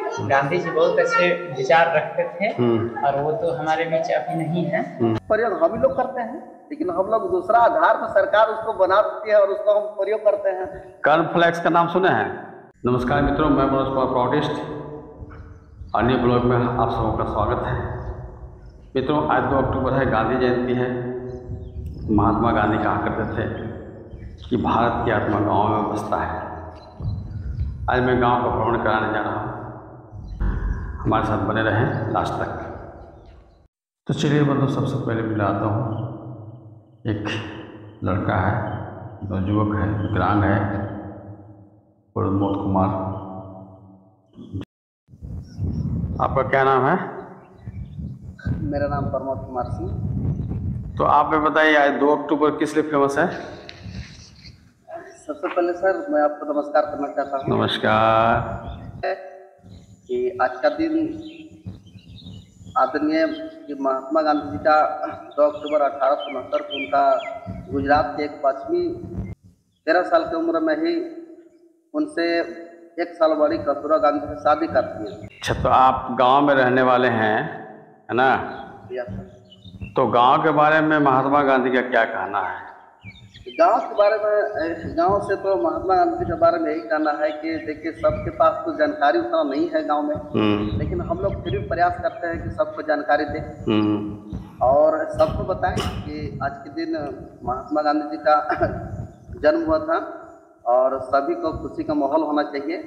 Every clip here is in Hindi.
गांधी जी बहुत अच्छे विचार रखते थे और वो तो हमारे बीच अभी नहीं है। प्रयोग हम ही लोग करते हैं, लेकिन हम लोग दूसरा आधार पर सरकार उसको बना देती है और उसको हम प्रयोग करते हैं। कर्नफ्लेक्स का नाम सुने हैं? नमस्कार मित्रों, मैं मनोज कुमार प्रोटिस्ट, अन्य ब्लॉग में आप सबों का स्वागत है। मित्रों, आज 2 अक्टूबर है, गांधी जयंती है। महात्मा गांधी कहा करते थे कि भारत की आत्मा गाँव में बसता है। आज मैं गांव का भ्रमण कराने जा रहा हूँ, हमारे साथ बने रहें लास्ट तक। तो चलिए बंधु, सबसे पहले मिलाता हूँ। एक लड़का है, नवयुवक है, विकलांग है, प्रमोद कुमार। आपका क्या नाम है? मेरा नाम प्रमोद कुमार सिंह। तो आप हमें बताइए, आज 2 अक्टूबर किस लिए फेमस है? सबसे पहले सर मैं आपको नमस्कार करना चाहता हूँ। नमस्कार। कि आज का दिन आदरणीय महात्मा गांधी जी का 2 अक्टूबर 1869 को उनका गुजरात के एक पश्चिमी 13 साल की उम्र में ही उनसे 1 साल बड़ी कस्तूरबा गांधी से शादी करती है। अच्छा, तो आप गांव में रहने वाले हैं, है ना? तो गांव के बारे में महात्मा गांधी का क्या कहना है? गांव के बारे में, गांव से तो महात्मा गांधी के बारे में यही कहना है कि देखिए, सबके पास तो जानकारी उतना नहीं है गांव में, लेकिन हम लोग फिर भी प्रयास करते हैं कि सबको जानकारी दें और सबको बताएं कि आज के दिन महात्मा गांधी जी का जन्म हुआ था और सभी को खुशी का माहौल होना चाहिए,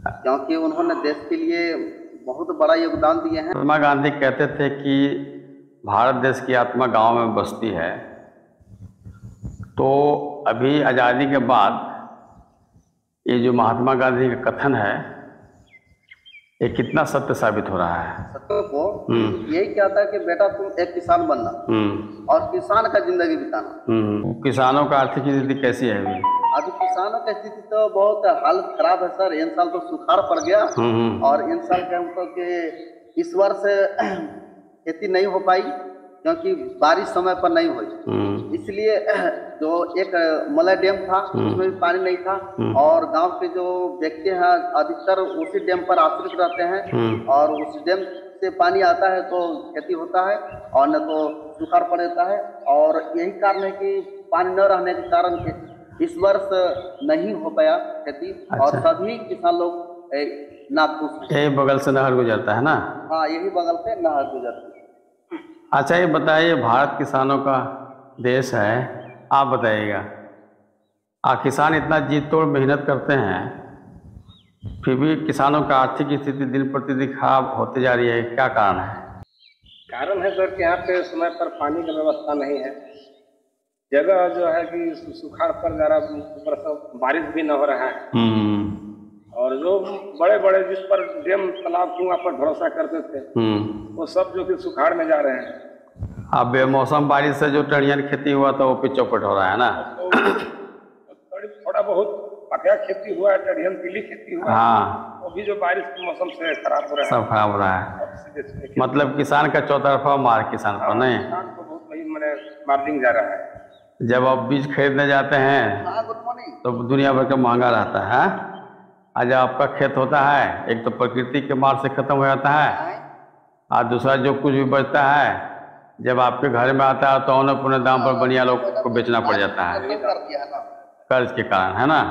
क्योंकि उन्होंने देश के लिए बहुत बड़ा योगदान दिए हैं। महात्मा गांधी कहते थे कि भारत देश की आत्मा गांव में बसती है। तो अभी आज़ादी के बाद ये जो महात्मा गांधी का कथन है, ये कितना सत्य साबित हो रहा है? सत्य को यही कहता है कि बेटा तुम एक किसान बनना और किसान का जिंदगी बिताना। किसानों का आर्थिक स्थिति कैसी है अभी? अभी किसानों की स्थिति तो बहुत हालत खराब है सर। इन साल तो सुखाड़ पड़ गया और इन साल के हमको कि इस वर्ष खेती नहीं हो पाई क्योंकि बारिश समय पर नहीं हुई। इसलिए जो एक मलय डैम था उसमें भी पानी नहीं था और गांव के जो व्यक्ति हैं अधिकतर उसी डैम पर आश्रित रहते हैं और उस डैम से पानी आता है तो खेती होता है और न तो सुखाड़ पड़ जाता है। और यही कारण है कि पानी न रहने के कारण इस वर्ष नहीं हो पाया खेती। अच्छा। और सभी किसान लोग नाखुश हैं। यही बगल से नहर गुजरता है ना? हाँ, यही बगल से नहर गुजरती है। अच्छा, ये बताइए, भारत किसानों का देश है, आप बताइएगा, किसान इतना जी तोड़ मेहनत करते हैं, फिर भी किसानों का आर्थिक स्थिति दिन प्रतिदिन खराब होती जा रही है, क्या कारण है? कारण है सर कि यहाँ पे समय पर पानी की व्यवस्था नहीं है। जगह जो है कि सुखाड़ पर जा रहा, ऊपर से बारिश भी न हो रहा है और जो बड़े बड़े जिस पर डैम तालाब कुआं पर भरोसा करते थे वो सब जो कि सुखाड़ में जा रहे हैं। अब बेमौसम बारिश से जो टड़ियन खेती हुआ था वो पिच चौपट हो रहा है ना? तो थोड़ा बहुत पकिया खेती हुआ है, टड़ियन पीली खेती हुआ है। हाँ, वो भी जो बारिश के मौसम से खराब हो रहा है, सब खराब हो रहा है। मतलब किसान का चौतरफा मार किसान पर नहीं, किसान को बहुत वही मैंने मार्जिन जा रहा है। जब आप बीज खरीदने जाते हैं तो दुनिया भर का महंगा रहता है। आज आपका खेत होता है, एक तो प्रकृति के मार से खत्म हो जाता है और दूसरा जो कुछ भी बचता है जब आपके घर में आता है तो औने पुने दाम पर बनिया लोग को बेचना पड़ जाता है कर्ज के कारण, है ना?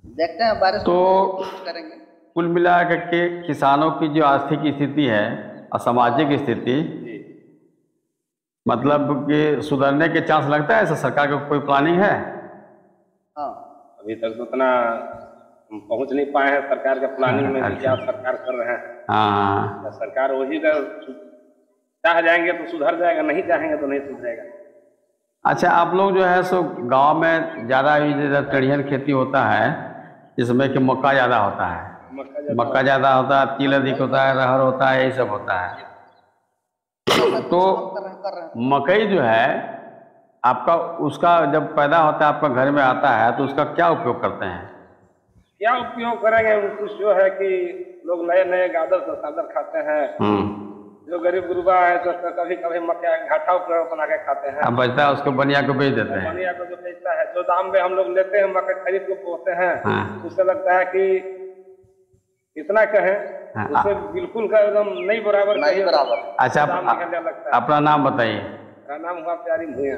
देखते हैं बारिश तो कुल मिला के किसानों की जो आर्थिक स्थिति है और सामाजिक स्थिति, मतलब कि सुधरने के चांस लगता है? ऐसा सरकार का कोई प्लानिंग है? हाँ, अभी तक तो उतना पहुंच नहीं पाए हैं सरकार के प्लानिंग में। अच्छा। क्या सरकार कर रहे हैं? हाँ, सरकार वही चाह जाएंगे तो सुधर जाएगा, नहीं चाहेंगे तो नहीं सुधरेगा। अच्छा, आप लोग जो है सो गांव में ज़्यादा टड़ियन खेती होता है जिसमें कि मक्का ज़्यादा होता है, मक्का ज़्यादा होता है, तिल अधिक होता है, अरहर होता है, यही सब होता है। तो मकई जो है आपका, उसका जब पैदा होता है आपका घर में आता है तो उसका क्या उपयोग करते हैं? क्या उपयोग करेंगे? कुछ जो है कि लोग नए नए गादर से सादर खाते हैं। जो गरीब गुरुबा है तो कभी कभी मक्का घाटा बना के खाते हैं। अब बचता है उसको बनिया को बेच देते हैं। बनिया को जो बेचता है, जो दाम में हम लोग लेते हैं मक्का खरीद को बोते हैं, उससे लगता है कि इतना कहें हाँ, उससे बिल्कुल का एकदम नहीं बराबर नहीं बराबर। अच्छा अपना नाम बताइए। मेरा नाम हुआ प्यारी भूया।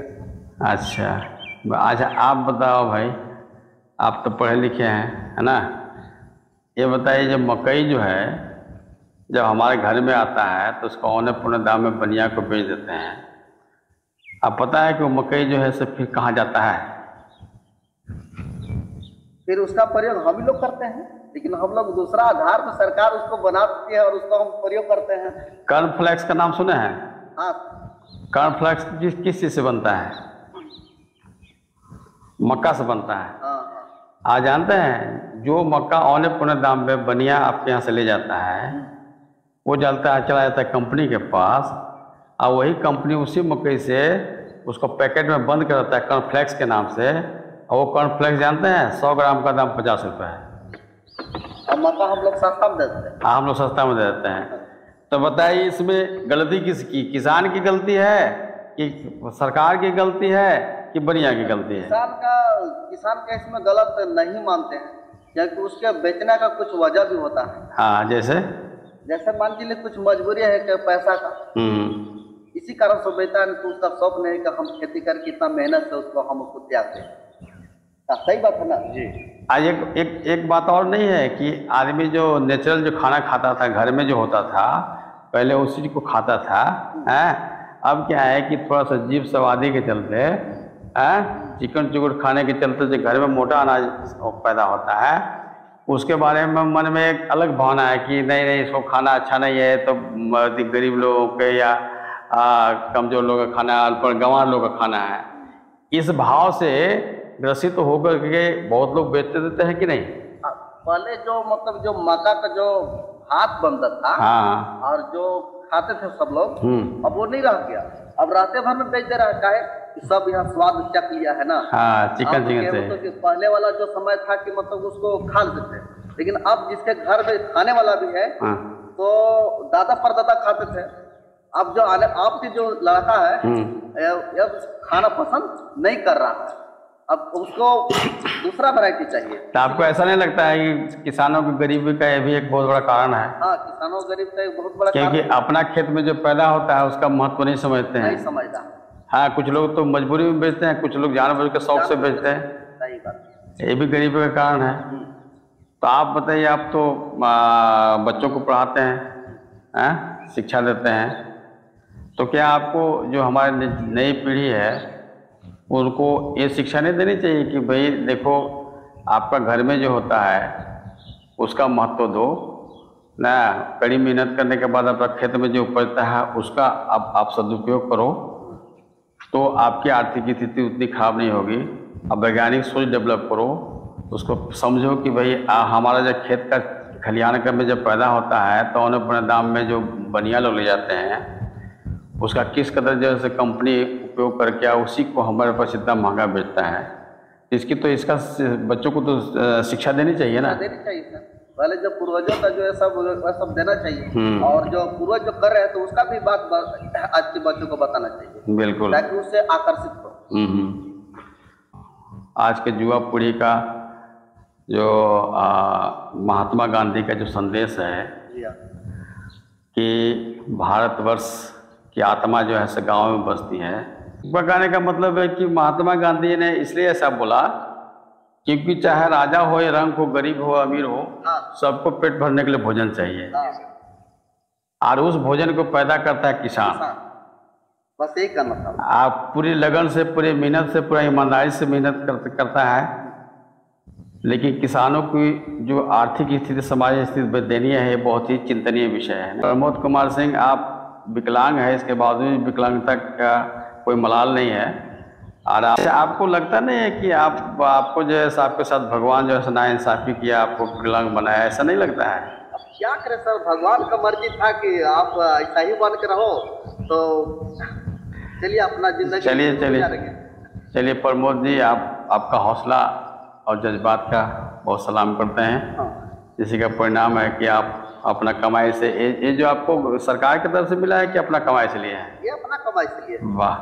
अच्छा आप बताओ भाई, आप तो पढ़े लिखे हैं, है ना? ये बताइए, जब मकई जो है जब हमारे घर में आता है तो उसको औने पौने दाम में बनिया को बेच देते हैं। अब पता है कि वो मकई जो है से फिर कहाँ जाता है? फिर उसका प्रयोग हम ही लोग करते हैं, लेकिन हम लोग दूसरा आधार पर सरकार उसको बनाती है और उसको हम प्रयोग करते हैं। कॉर्नफ्लेक्स का नाम सुने हैं? हाँ। कॉर्नफ्लेक्स किस चीज़ से बनता है? मक्का से बनता है। हाँ। आज जानते हैं, जो मक्का औने पौने दाम पे बनिया आपके यहाँ से ले जाता है, वो चला जाता है कंपनी के पास, और वही कंपनी उसी मकई से उसको पैकेट में बंद कर देता है कॉर्नफ्लेक्स के नाम से। और वो कॉर्नफ्लेक्स जानते हैं 100 ग्राम का दाम 50 रुपये है। और मक्का हम लोग सस्ता में दे देते हैं। हाँ, हम लोग सस्ता में दे देते हैं। तो बताइए, इसमें गलती किसकी? किसान की गलती है कि सरकार की गलती है कि बनिया की गलती है? किसान का इसमें गलत नहीं मानते हैं, क्योंकि उसके बेचने का कुछ वजह भी होता है। हाँ, जैसे मान लीजिए कुछ मजबूरी है कि पैसा का, इसी कारण से बेचता है। तो उसका शौक नहीं कि हम खेती करके इतना मेहनत से उसको हम उसको त्याग दें। सही बात है ना जी। आज एक बात और नहीं है कि आदमी जो नेचुरल जो खाना खाता था घर में जो होता था पहले, उसी को खाता था, है? अब क्या है कि थोड़ा सा जीभ स्वादी के चलते, चिकन चुकुट खाने के चलते जो घर में मोटा अनाज पैदा होता है, उसके बारे में मन में एक अलग भावना है कि नहीं इसको खाना अच्छा नहीं है, तो गरीब लोगों के या कमजोर लोगों का खाना, अल्प गंवार लोगों का खाना है। इस भाव से ग्रसित होकर के बहुत लोग बेचते देते हैं कि नहीं? पहले जो जो मक्का का जो हाथ बनता था, हाँ, और जो खाते थे सब लोग, अब वो नहीं रह गया। अब रास्ते भर में बेच दे रहा है, काहे? सब यहाँ स्वाद चख लिया है ना। हाँ, चिकन से। कि पहले वाला जो समय था कि उसको खा लेते थे, लेकिन अब जिसके घर में खाने वाला भी है, तो दादा परदादा खाते थे। अब जो आपके जो लड़का है अब खाना पसंद नहीं कर रहा है, अब उसको दूसरा वैरायटी चाहिए। तो आपको ऐसा नहीं लगता है कि किसानों की गरीबी का ये भी एक बहुत बड़ा कारण है? हाँ, किसानों की गरीब का एक बहुत बड़ा क्योंकि अपना खेत में जो पैदा होता है उसका महत्व नहीं समझते हैं। नहीं समझता। हाँ, कुछ लोग तो मजबूरी में बेचते हैं, कुछ लोग जानबूझ के शौक से बेचते हैं। सही बात। ये भी गरीबी का कारण है। तो आप बताइए, आप तो बच्चों को पढ़ाते हैं, शिक्षा देते हैं, तो क्या आपको जो हमारी नई पीढ़ी है उनको ये शिक्षा नहीं देनी चाहिए कि भाई देखो, आपका घर में जो होता है उसका महत्व दो ना, कड़ी मेहनत करने के बाद आपका खेत में जो उपजता है उसका आप सदुपयोग करो, तो आपकी आर्थिक स्थिति उतनी खराब नहीं होगी। अब वैज्ञानिक सोच डेवलप करो, उसको समझो कि भाई हमारा जो खेत का खलिहान का में जब पैदा होता है तो औने पौने दाम में जो बनिया लोग ले जाते हैं, उसका किस कदर जैसे कंपनी उपयोग करके उसी को हमारे पास इतना महंगा बेचता है। इसकी तो इसका बच्चों को तो शिक्षा देनी चाहिए ना। देनी चाहिए सर। पहले जो पूर्वजों का जो है सब देना चाहिए, और जो पूर्वज जो कर रहे हैं तो उसका भी बात आज के बच्चों को बताना चाहिए, बिल्कुल, ताकि उससे आकर्षित हो। आज के युवा पीढ़ी का जो महात्मा गांधी का जो संदेश है कि भारतवर्ष की आत्मा जो है गांव में बसती है, बताने का मतलब है कि महात्मा गांधी ने इसलिए ऐसा बोला क्योंकि चाहे राजा हो या रंग हो, गरीब हो अमीर हो, सबको पेट भरने के लिए भोजन चाहिए, और उस भोजन को पैदा करता है किसान। बस यही करना था। आप पूरी लगन से, पूरी मेहनत से, पूरा ईमानदारी से मेहनत करता है, लेकिन किसानों की जो आर्थिक स्थिति, समाज स्थिति दयनीय है, ये बहुत ही चिंतनीय विषय है। प्रमोद कुमार सिंह, आप विकलांग है, इसके बावजूद विकलांगता का कोई मलाल नहीं है, और आपको लगता नहीं है कि आपको जो है आपके साथ भगवान जो है नाइंसाफी किया, आपको विकलांग बनाया, ऐसा नहीं लगता है? अब क्या करें सर, भगवान का मर्जी था कि आप ऐसा ही बन के रहो, तो चलिए अपना जिंदगी चलिए प्रमोद जी, आपका हौसला और जज्बात का बहुत सलाम करते हैं। इसी का परिणाम है कि आप अपना कमाई से, ये जो आपको सरकार की तरफ से मिला है कि अपना कमाई से लिया है? ये अपना कमाई से लिया। वाह।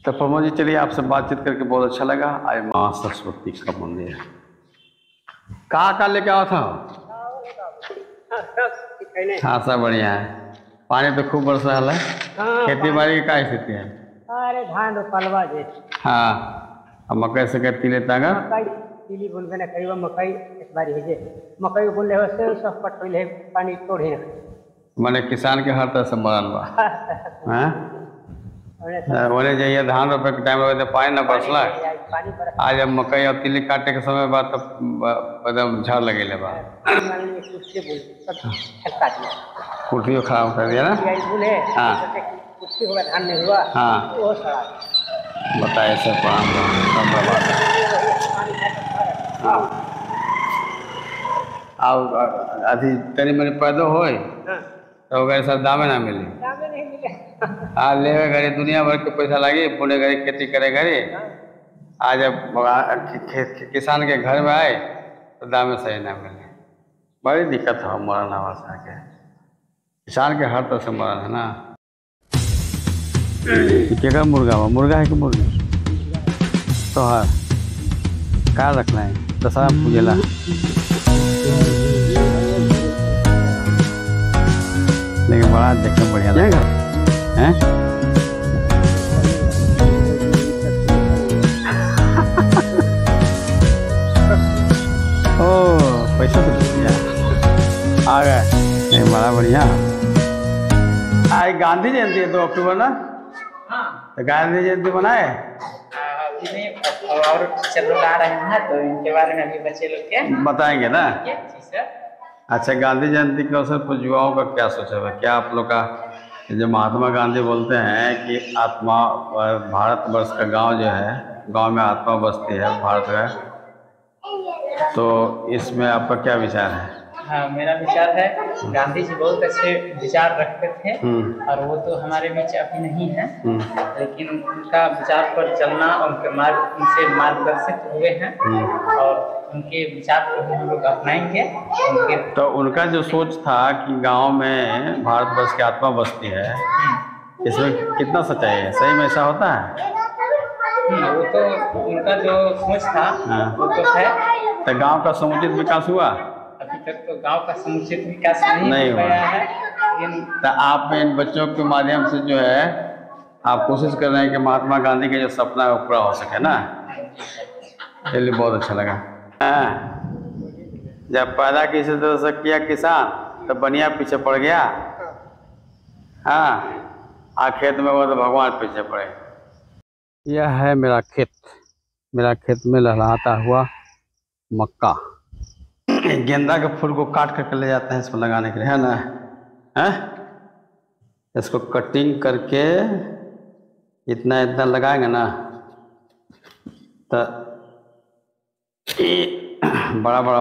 तो प्रमोद जी, चलिए आपसे बातचीत करके बहुत अच्छा लगा। आज माँ सरस्वती का मंदिर है, कहाँ लेके आया था? हाँ सब बढ़िया है। पानी तो खूब बरस रहा है। खेती बाड़ी की क्या स्थिति है? अरे धान रोपलवा जे। हाँ अब मकई से के तिले तांगा मकई तिली बुनबे न करिबा मकई इस बारी है जे मकई बुनले हो से सब पटले पानी तोड़े माने किसान के हर तरह से मरल बा। हैं ओने जाइए धान रोपे के टाइम में पानी न बरसला। पानी बरस आज जब मकई और तिली काटे के समय बाद तो एकदम झाड़ लगेले बा। कुर्सी बुल सब छलका दिया कुर्सियों खराब कर दिया ना। यही बुले हाँ कुर्सी होगा धान नहीं हुआ हाँ वो सड़ा बताए सब और अभी तनी मनी पैदा होए तो वगैरह सब दामे ना मिले। दामे नहीं मिले हाँ ले घरे दुनिया भर के पैसा लगे बुने घरे खेती करे घरे। आज जब किसान के घर में आए तो दामे सही ना मिले। बड़ी दिक्कत है मरण आवासा के किसान के हर तरह से मरण है ना। क्या मुर्गा हुआ मुर्गा है कि मुर्गी तो हाँ क्या रखना है दशहरा पूजेला लेकिन बड़ा देखने बढ़िया लगेगा हैं। ओ पैसा तो दिया आ गए नहीं बड़ा बढ़िया। आज गांधी जयंती है 2 अक्टूबर ना। हाँ तो गांधी जयंती बनाए और टीचर लोग आ रहे हैं तो इनके बारे में अभी बच्चे लोग के बताएंगे ना। जी सर। अच्छा गांधी जयंती के अवसर पर युवाओं का क्या सोचा है? क्या आप लोग का जो महात्मा गांधी बोलते हैं कि आत्मा भारतवर्ष का गांव जो है गांव में आत्मा बसती है भारत का, तो इसमें आपका क्या विचार है? हाँ मेरा विचार है गांधी जी बहुत अच्छे विचार रखते थे और वो तो हमारे बीच अभी नहीं है लेकिन उनका विचार पर चलना उनके उनसे मार्गदर्शित हुए हैं और उनके विचार को हम लोग अपनाएंगे। तो उनका जो सोच था कि गांव में भारतवर्ष की आत्मा बसती है इसमें कितना सच्चाई है? सही में ऐसा होता है? वो तो उनका जो सोच था वो तो है। तो गांव का समुचित विकास हुआ? अभी तक तो गांव का समुचित विकास नहीं हो पाया है। तो आप इन बच्चों के माध्यम से जो है आप कोशिश कर रहे हैं कि महात्मा गांधी के जो सपना है वो पूरा हो सके ना। चलिए बहुत अच्छा लगा। जब पैदा किसी तरह से किया किसान तो बनिया पीछे पड़ गया। हाँ आ खेत में वो तो भगवान पीछे पड़े। यह है मेरा खेत। मेरा खेत में लहराता हुआ मक्का। गेंदा के फूल को काट करके ले जाते हैं इसमें लगाने के लिए है ना। हैं इसको कटिंग करके इतना इतना लगाएंगे ना तो बड़ा बड़ा